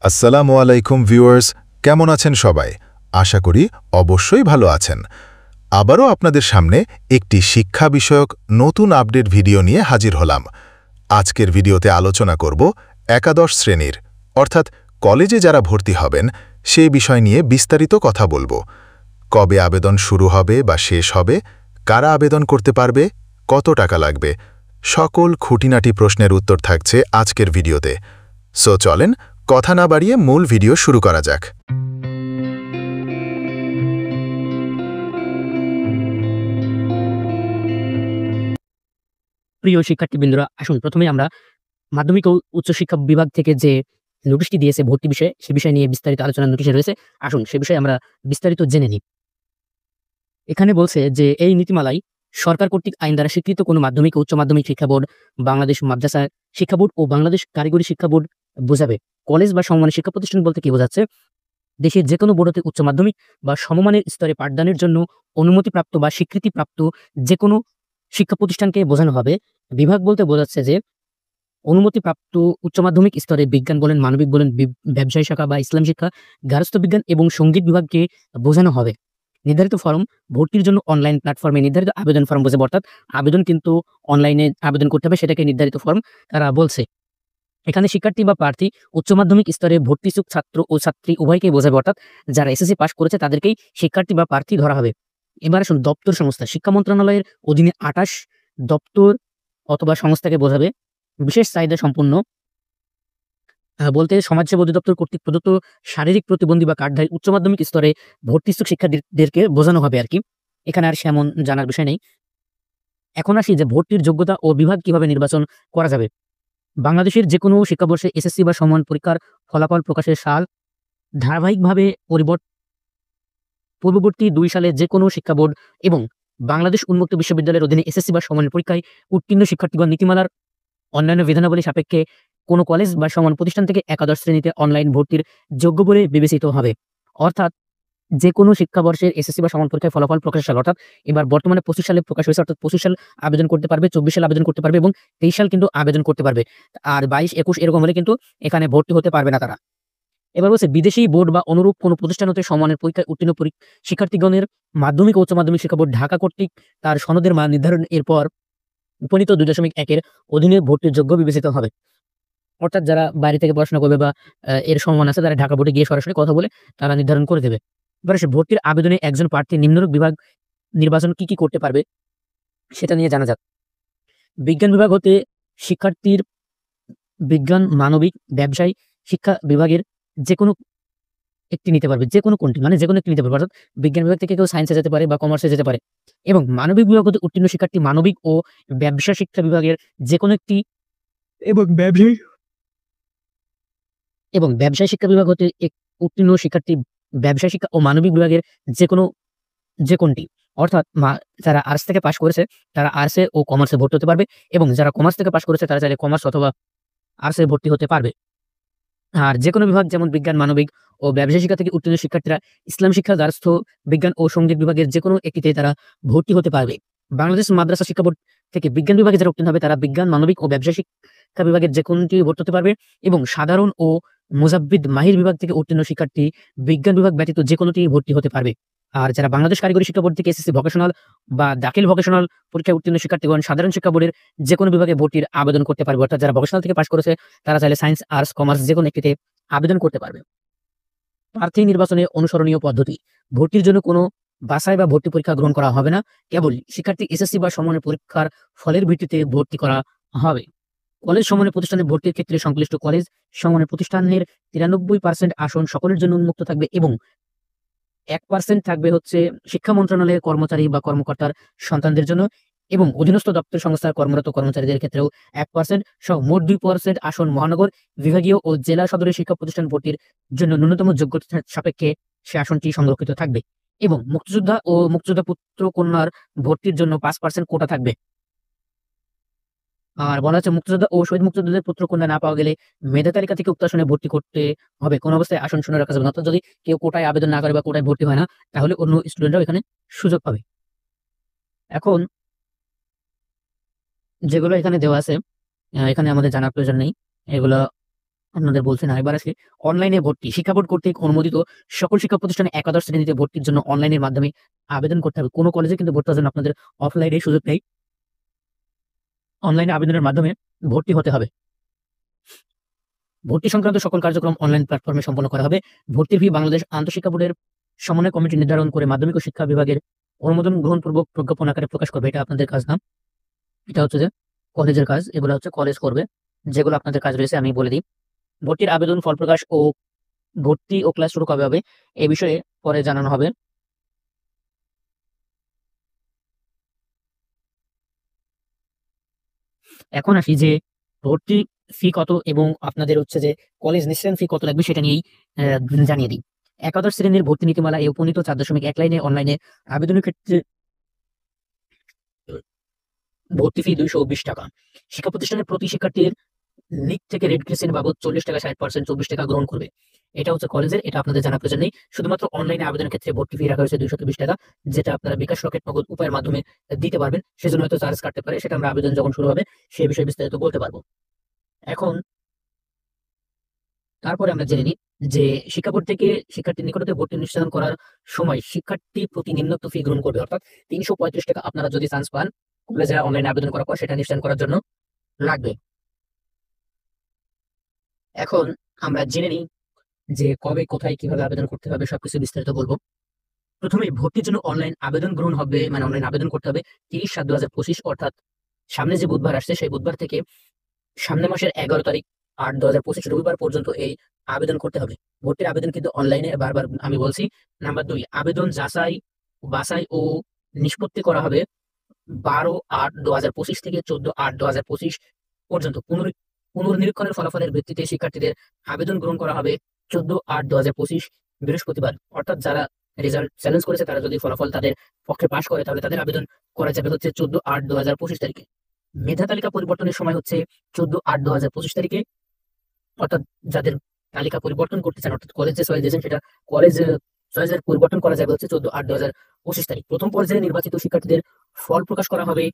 আসসালামু আলাইকুম ভিউয়ার্স, কেমন আছেন সবাই? আশা করি অবশ্যই ভালো আছেন। আবারও আপনাদের সামনে একটি শিক্ষা বিষয়ক নতুন আপডেট ভিডিও নিয়ে হাজির হলাম। আজকের ভিডিওতে আলোচনা করব একাদশ শ্রেণীর অর্থাৎ কলেজে যারা ভর্তি হবেন সেই বিষয় নিয়ে বিস্তারিত কথা বলবো। কবে আবেদন শুরু হবে বা শেষ হবে, কারা আবেদন করতে পারবে, কত টাকা লাগবে, সকল খুঁটিনাটি প্রশ্নের উত্তর থাকছে আজকের ভিডিওতে। সো চলেন কথা না বাড়িয়ে মূল ভিডিও শুরু করা যাক। প্রিয় শিক্ষার্থীবৃন্দরা, আসুন প্রথমে আমরা মাধ্যমিক ও উচ্চশিক্ষা বিভাগ থেকে যে নোটিশটি দিয়েছে ভর্তি বিষয়ে, সে বিষয় নিয়ে বিস্তারিত আলোচনা নোটিশে রয়েছে। আসুন সে বিষয়ে আমরা বিস্তারিত জেনে নিই। এখানে বলছে যে এই নীতিমালায় সরকার কর্তৃক আইন দ্বারা স্বীকৃত কোনো মাধ্যমিক ও উচ্চ মাধ্যমিক শিক্ষা বোর্ড, বাংলাদেশ মাদ্রাসা শিক্ষা বোর্ড ও বাংলাদেশ কারিগরি শিক্ষা বোর্ড বোঝাবে। কলেজ বা সমমানের শিক্ষা প্রতিষ্ঠান বলতে কি বোঝাচ্ছে? দেশের যেকোনো বোর্ড হতে উচ্চ মাধ্যমিক বা সমমানের স্তরে পাঠদানের জন্য অনুমতিপ্রাপ্ত বা স্বীকৃতিপ্রাপ্ত যেকোনো শিক্ষা প্রতিষ্ঠানকে বোঝানো হবে। বিভাগ বলতে বোঝাচ্ছে যে অনুমতিপ্রাপ্ত উচ্চ মাধ্যমিক স্তরে বিজ্ঞান বলেন, মানবিক বলেন, ব্যবসায় শাখা বা ইসলাম শিক্ষা, গার্হস্থ্য বিজ্ঞান এবং সঙ্গীত বিভাগকে বোঝানো হবে। নির্ধারিত ফরম ভর্তির জন্য অনলাইন প্ল্যাটফর্মে নির্ধারিত আবেদন ফরম বোঝাবে, অর্থাৎ আবেদন কিন্তু অনলাইনে আবেদন করতে হবে, সেটাকে নির্ধারিত ফরম তারা বলছে। এখানে শিক্ষার্থী বা প্রার্থী উচ্চ মাধ্যমিক স্তরে ভর্তিইচ্ছুক ছাত্র ও ছাত্রী উভয়কেই বোঝাবে, অর্থাৎ যারা এসএসসি পাস করেছে তাদেরকেই শিক্ষার্থী বা প্রার্থী ধরা হবে। এবার আসুন দপ্তর সংস্থা। শিক্ষা মন্ত্রণালয়ের অধীনে ২৮ দপ্তর অথবা সংস্থাকে বোঝাবে। বিশেষ চাহিদা সম্পন্ন বলতে সমাজসেবা অধিদপ্তর কর্তৃক প্রদত্ত শারীরিক প্রতিবন্ধী বা কার্ডধারী উচ্চ মাধ্যমিক স্তরে ভর্তিইচ্ছুক শিক্ষার্থীদেরকে বোঝানো হবে আরকি। এখানে আর সেমন জানার বিষয় নেই। এখন আসি যে ভর্তির যোগ্যতা ও বিভাগ কিভাবে নির্বাচন করা যাবে। বাংলাদেশের যেকোনো শিক্ষাবর্ষে এসএসসি বা সমমান পরীক্ষার ফলাফল প্রকাশের সাল ধারাবাহিকভাবে পূর্ববর্তী ২ সালে যেকোনো শিক্ষা বোর্ড এবং বাংলাদেশ উন্মুক্ত বিশ্ববিদ্যালয়ের অধীনে এসএসসি বা সমমানের পরীক্ষায় উত্তীর্ণ শিক্ষার্থীগণ নীতিমালার অন্যান্য বিধানাবলী সাপেক্ষে কোনো কলেজ বা সমান প্রতিষ্ঠান থেকে একাদশ শ্রেণীতে অনলাইন ভর্তির যোগ্য বলে বিবেচিত হবে। অর্থাৎ যেকোনো শিক্ষাবর্ষের এসএসসি বা সমান পরীক্ষায় ফলাফল প্রকাশের সাল, অর্থাৎ এবার বর্তমানে ২৫ সালে প্রকাশ হয়েছে, অর্থাৎ ২৫ সাল আবেদন করতে পারবে, ২৪ সাল আবেদন করতে পারবে এবং ২৩ সাল কিন্তু আবেদন করতে পারবে। আর ২২, ২১ এরকম হলে কিন্তু এখানে ভর্তি হতে পারবে না তারা। এবার বলছে বিদেশি বোর্ড বা অনুরূপ কোনো প্রতিষ্ঠান হতে সমমানের পরীক্ষায় উত্তীর্ণ শিক্ষার্থীগণের মাধ্যমিক ও উচ্চ মাধ্যমিক শিক্ষা বোর্ড ঢাকা কর্তৃক তার সনদের মান নির্ধারণ এরপর উপনীত ২.১ এর অধীনে ভর্তির যোগ্য বিবেচিত হবে। অর্থাৎ যারা বাইরে থেকে পড়াশোনা করবে বা এর সম্মান আছে, তারা ঢাকা বোর্ডে গিয়ে সরাসরি কথা বলে তারা নির্ধারণ করে দেবে। এবার আসে ভর্তির আবেদনে একজন প্রার্থী নিম্নরূপ বিভাগ নির্বাচন কি করতে পারবে সেটা নিয়ে জানা যাক। বিজ্ঞান বিভাগ হতে শিক্ষার্থীর বিজ্ঞান, মানবিক, ব্যবসায় শিক্ষা বিভাগের যেকোনো একটি নিতে পারবে। যেকোনো কোনটি মানে যেকোনো একটি নিতে পারবে। অর্থাৎ বিজ্ঞান বিভাগ থেকে কেউ সায়েন্সে যেতে পারে বা কমার্সে যেতে পারে। এবং মানবিক বিভাগ হতে উত্তীর্ণ শিক্ষার্থী মানবিক ও ব্যবসা শিক্ষা বিভাগের যেকোনো একটি এবং ব্যবসায় শিক্ষা বিভাগ হতে উত্তীর্ণ শিক্ষার্থী ব্যবসায় শিক্ষা ও মানবিক বিভাগের যে কোনটি। অর্থাৎ যারা আর্টস থেকে পাস করেছে তারা আর্টসে ও কমার্সে ভর্তি হতে পারবে এবং যারা কমার্স থেকে পাস করেছে তারা চাইলে কমার্স অথবা আর্টসে ভর্তি হতে পারবে। আর যেকোনো বিভাগ যেমন বিজ্ঞান, মানবিক ও ব্যবসায় শিক্ষা থেকে উত্তীর্ণ শিক্ষার্থীরা ইসলাম শিক্ষা, গার্হস্থ্য বিজ্ঞান ও সঙ্গীত বিভাগের যেকোনো একটিতে তারা ভর্তি হতে পারবে। বাংলাদেশ মাদ্রাসা শিক্ষা বোর্ড থেকে বিজ্ঞান বিভাগে যারা উত্তীর্ণ হবে তারা বিজ্ঞান, মানবিক ও ব্যবসায় শিক্ষা বিভাগের যেকোনোটি ভর্তি হতে পারবে এবং সাধারণ ও মুজাব্বিদ মাহির বিভাগ থেকে উত্তীর্ণ শিক্ষার্থী বিজ্ঞান বিভাগ ব্যতীত যেকোনোটি ভর্তি হতে পারবে। আর যারা বাংলাদেশ কারিগরি শিক্ষা বোর্ড থেকে এসএসসি ভোকেশনাল বা দাখিল ভোকেশনাল পরীক্ষায় উত্তীর্ণ শিক্ষার্থীগণ সাধারণ শিক্ষা বোর্ডের যেকোনো বিভাগে ভর্তির আবেদন করতে পারবে। অর্থাৎ যারা ভোকেশনাল থেকে পাস করেছে তারা চাইলে সায়েন্স, আর্টস, কমার্স যেকোনো একটিতে আবেদন করতে পারবে। প্রার্থী নির্বাচনে অনুসরণীয় পদ্ধতি। ভর্তির জন্য কোনো বাছাই বা ভর্তি পরীক্ষা গ্রহণ করা হবে না। কেবল শিক্ষার্থী এসএসসি বা সমমানের পরীক্ষার ফলের ভিত্তিতে ভর্তি করা হবে। কলেজ সমমানের প্রতিষ্ঠানে ভর্তির ক্ষেত্রে সংশ্লিষ্ট কলেজ সমমানের প্রতিষ্ঠানের ৯৩% আসন সকলের জন্য উন্মুক্ত থাকবে এবং ১% থাকবে হচ্ছে শিক্ষা মন্ত্রণালয়ের কর্মচারী বা কর্মকর্তার সন্তানদের জন্য এবং অধীনস্থ দপ্তর সংস্থার কর্মরত কর্মচারীদের ক্ষেত্রেও ১% সহ মোট ২% আসন মহানগর, বিভাগীয় ও জেলা সদরের শিক্ষা প্রতিষ্ঠান ভর্তির জন্য ন্যূনতম যোগ্যতা সাপেক্ষে সে আসনটি সংরক্ষিত থাকবে এবং মুক্তিযোদ্ধা ও মুক্তিযোদ্ধা পুত্র কন্যার ভর্তির জন্য ৫% কোটা থাকবে। আর বলা হচ্ছে মুক্তিযোদ্ধা ও শহীদ মুক্তিযোদ্ধাদের পুত্র কন্যা না পাওয়া গেলে মেধা তালিকা থেকে উক্ত আসনে ভর্তি করতে হবে। কোন অবস্থায় আসন শূন্য রাখা যাবে না। অর্থাৎ যদি কেউ কোটায় আবেদন না করে বা কোটায় ভর্তি হয় না, তাহলে অন্য স্টুডেন্টরাও এখানে সুযোগ পাবে। এখন যেগুলো এখানে দেওয়া আছে, এখানে আমাদের জানার প্রয়োজন নেই। এগুলো আপনাদের বলছি না, এবার আসি অনলাইনে ভর্তি। শিক্ষা বোর্ড কর্তৃক অনুমোদিত সকল শিক্ষা প্রতিষ্ঠানে একাদশ শ্রেণীতে ভর্তির জন্য অনলাইনের মাধ্যমে আবেদন করতে হবে। কোনো কলেজে কিন্তু ভর্তি হওয়ার জন্য আপনাদের অফলাইনে সুযোগ নেই, অনলাইনে আবেদনের মাধ্যমে ভর্তি হতে হবে। ভর্তি সংক্রান্ত সকল কার্যক্রম অনলাইন প্ল্যাটফর্মে সম্পন্ন করা হবে। ভর্তির ফি বাংলাদেশ আন্তঃশিক্ষা বোর্ডের সমন্বয় কমিটি নির্ধারণ করে মাধ্যমিক ও শিক্ষা বিভাগের অনুমোদন গ্রহণপূর্বক প্রজ্ঞাপন আকারে প্রকাশ করবে। এটা আপনাদের কাজ না, এটা হচ্ছে যে কলেজের কাজ। এগুলো হচ্ছে কলেজ করবে। যেগুলো আপনাদের কাজ রয়েছে আমি বলে দিই। ভর্তির আবেদন, ফল প্রকাশ ও ভর্তি ও ক্লাস শুরু কবে হবে এ বিষয়ে পরে জানানো হবে। এখন আসি যে ভর্তি ফি কত এবং আপনাদের হচ্ছে যে কলেজ নিশ্চয়ই ফি কত লাগবে সেটা নিয়েই জানিয়ে দিই। একাদশ শ্রেণীর ভর্তি নীতিমালা এ উপনীত 4.1 লাইনে অনলাইনে আবেদনের ক্ষেত্রে ভর্তি ফি 220 টাকা। শিক্ষা প্রতিষ্ঠানের প্রতি শিক্ষার্থীর লিগ থেকে রেড ক্রিসেন্ট বাবদ 40 টাকা, 60% 24 টাকা গ্রহণ করবে। এটা হচ্ছে কলেজের, এটা আপনাদের জানার প্রয়োজন নেই। শুধুমাত্র অনলাইনে আবেদনের ক্ষেত্রে ভর্তি ফি রাখা হয়েছে 220 টাকা, যেটা আপনারা বিকাশ, রকেট, নগদ উপায়ের মাধ্যমে দিতে পারবেন। সেজন্য হয়তো চার্জ কাটতে পারে, সেটা আমরা আবেদন যখন শুরু হবে সে বিষয়ে বিস্তারিত বলতে পারবো। এখন তারপরে আমরা জেনে নিই যে শিক্ষা বোর্ড থেকে শিক্ষার্থীর নিকটতে ভর্তি নিশ্চিত করার সময় শিক্ষার্থী প্রতি নিম্নোক্ত ফি গ্রহণ করবে, অর্থাৎ 335 টাকা আপনারা যদি চান্স পান কলেজে অনলাইনে আবেদন করার পর সেটা নিশ্চিত করার জন্য লাগবে। এখন আমরা জেনে নিই যে কবে, কোথায়, কিভাবে আবেদন করতে হবে সবকিছু বিস্তারিত বলবো। প্রথমে ভর্তির জন্য অনলাইন আবেদন গ্রহণ হবে, মানে অনলাইন আবেদন করতে হবে 30/7/2025, অর্থাৎ সামনে যে বুধবার আসছে সেই বুধবার থেকে সামনের মাসের 11 তারিখ 8/2025 রবিবার পর্যন্ত এই আবেদন করতে হবে। ভর্তির আবেদন কিন্তু অনলাইনে, বারবার আমি বলছি। নাম্বার 2, আবেদন বাছাই ও নিষ্পত্তি করা হবে 12/8/2025 থেকে 14/8/2025 পর্যন্ত। পুনর্নিরীক্ষণের ফলাফলের ভিত্তিতে শিক্ষার্থীদের আবেদন গ্রহণ করা হবে 14/8/2025 বৃহস্পতিবার। অর্থাৎ যারা রেজাল্ট চ্যালেঞ্জ করেছে তারা যদি ফলাফল তাদের পক্ষে পাশ করে তাহলে তাদের আবেদন করা যাবে হচ্ছে 14/8/2025 তারিখে। মেধা তালিকা পরিবর্তনের সময় হচ্ছে 14/8/2025 তারিখে। অর্থাৎ যাদের তালিকা পরিবর্তন করতে চান, অর্থাৎ কলেজ যে চয়েস দিয়েছেন সেটা কলেজ চয়েসের পরিবর্তন করা যাবে হচ্ছে 14/8/2025 তারিখ। প্রথম পর্যায়ে নির্বাচিত শিক্ষার্থীদের ফল প্রকাশ করা হবে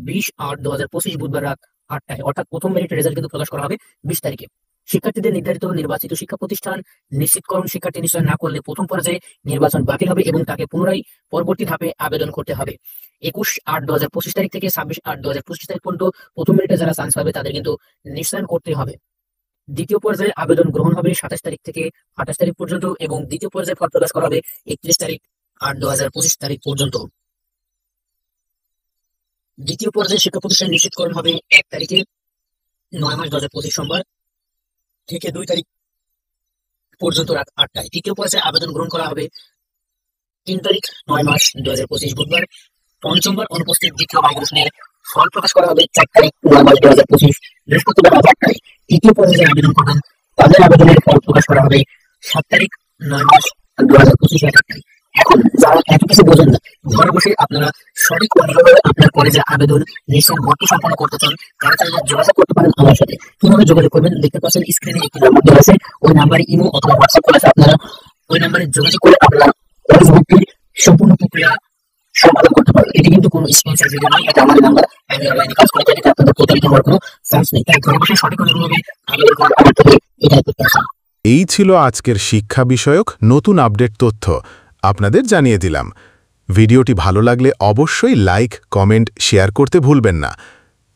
20/8/2025 বুধবার রাত 8টায়। অর্থাৎ প্রথম মেরিটের রেজাল্ট কিন্তু প্রকাশ করা হবে 20 তারিখে। শিক্ষার্থীদের নির্ধারিত নির্বাচিত শিক্ষা প্রতিষ্ঠান নিশ্চিতকরণ শিক্ষার্থী নিশ্চয় না করলে প্রথম পর্যায়ে নির্বাচন বাতিল হবে এবং তাকে পুনরায় পরবর্তী ধাপে আবেদন করতে হবে। 21/8/2025 তারিখ থেকে 26/8/2025 তারিখ পর্যন্ত প্রথম মেরিটে যারা চান্স পাবে তাদের কিন্তু নিশ্চয়ন করতে হবে। দ্বিতীয় পর্যায়ে আবেদন গ্রহণ হবে 27 তারিখ থেকে 28 তারিখ পর্যন্ত এবং দ্বিতীয় পর্যায়ে ফল প্রকাশ করা হবে 31 তারিখ 8/2025 তারিখ পর্যন্ত। দ্বিতীয় পর্যায়ে শিক্ষা প্রতিষ্ঠান নিশ্চিতকরণ হবে 1 তারিখে 9 মাস 2025 সোমবার থেকে 2 তারিখ পর্যন্ত রাত 8টায়। তৃতীয় পর্যায়ে আবেদন গ্রহণ করা হবে 3 তারিখ 9 মাস 2025 বুধবার। পঞ্চমবার অনুপস্থিত দ্বিতীয় মাইগ্রেশনের ফল প্রকাশ করা হবে 4 তারিখ 9 মাস 2025 বৃহস্পতিবার রাত 8টায়। তৃতীয় পর্যায়ে আবেদন করবেন তাদের আবেদনের ফল প্রকাশ করা হবে 7 তারিখ 9 মাস 2025 রাত 8টায়। এখন যারা এত কিছু বোঝেন না, ঘরে বসে আপনারা সঠিক ও নিয়মে আপনার কলেজে আবেদন নিশ্চয় ভর্তি সম্পন্ন করতে চান, তারা চাইলে যোগাযোগ করতে পারেন আমার সাথে। কিভাবে যোগাযোগ করবেন? দেখতে পাচ্ছেন স্ক্রিনে একটি নাম্বার দেওয়া আছে, ওই নাম্বারে ইমো অথবা হোয়াটসঅ্যাপ করে আপনারা ওই নাম্বারে যোগাযোগ করে আপনারা কলেজ ভর্তির সম্পূর্ণ প্রক্রিয়া সমাধান করতে পারবেন। এটি কিন্তু কোনো স্পন্সর ভিডিও নয়, এটা আমার নাম্বার। আমি অনলাইনে কাজ করে থাকি, আপনাদের প্রতারিত হওয়ার কোনো চান্স নেই। তাই ঘরে বসে সঠিক ও নিয়মে আবেদন করার আমার থেকে এটাই করতে আসা। এই ছিল আজকের শিক্ষা বিষয়ক নতুন আপডেট তথ্য, আপনাদের জানিয়ে দিলাম। ভিডিওটি ভালো লাগলে অবশ্যই লাইক, কমেন্ট, শেয়ার করতে ভুলবেন না।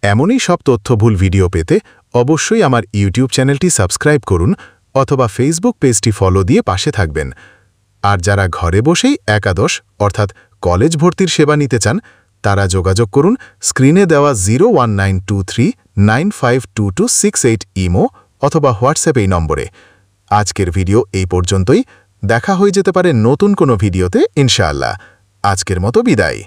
এমনই সব তথ্যবহুল ভিডিও পেতে অবশ্যই আমার ইউটিউব চ্যানেলটি সাবস্ক্রাইব করুন অথবা ফেসবুক পেজটি ফলো দিয়ে পাশে থাকবেন। আর যারা ঘরে বসেই একাদশ অর্থাৎ কলেজ ভর্তির সেবা নিতে চান তারা যোগাযোগ করুন স্ক্রিনে দেওয়া 01923952268 ইমো অথবা হোয়াটসঅ্যাপ এই নম্বরে। আজকের ভিডিও এই পর্যন্তই, দেখা হয়ে যেতে পারে নতুন কোনো ভিডিওতে ইনশাআল্লাহ। আজকের মতো বিদায়।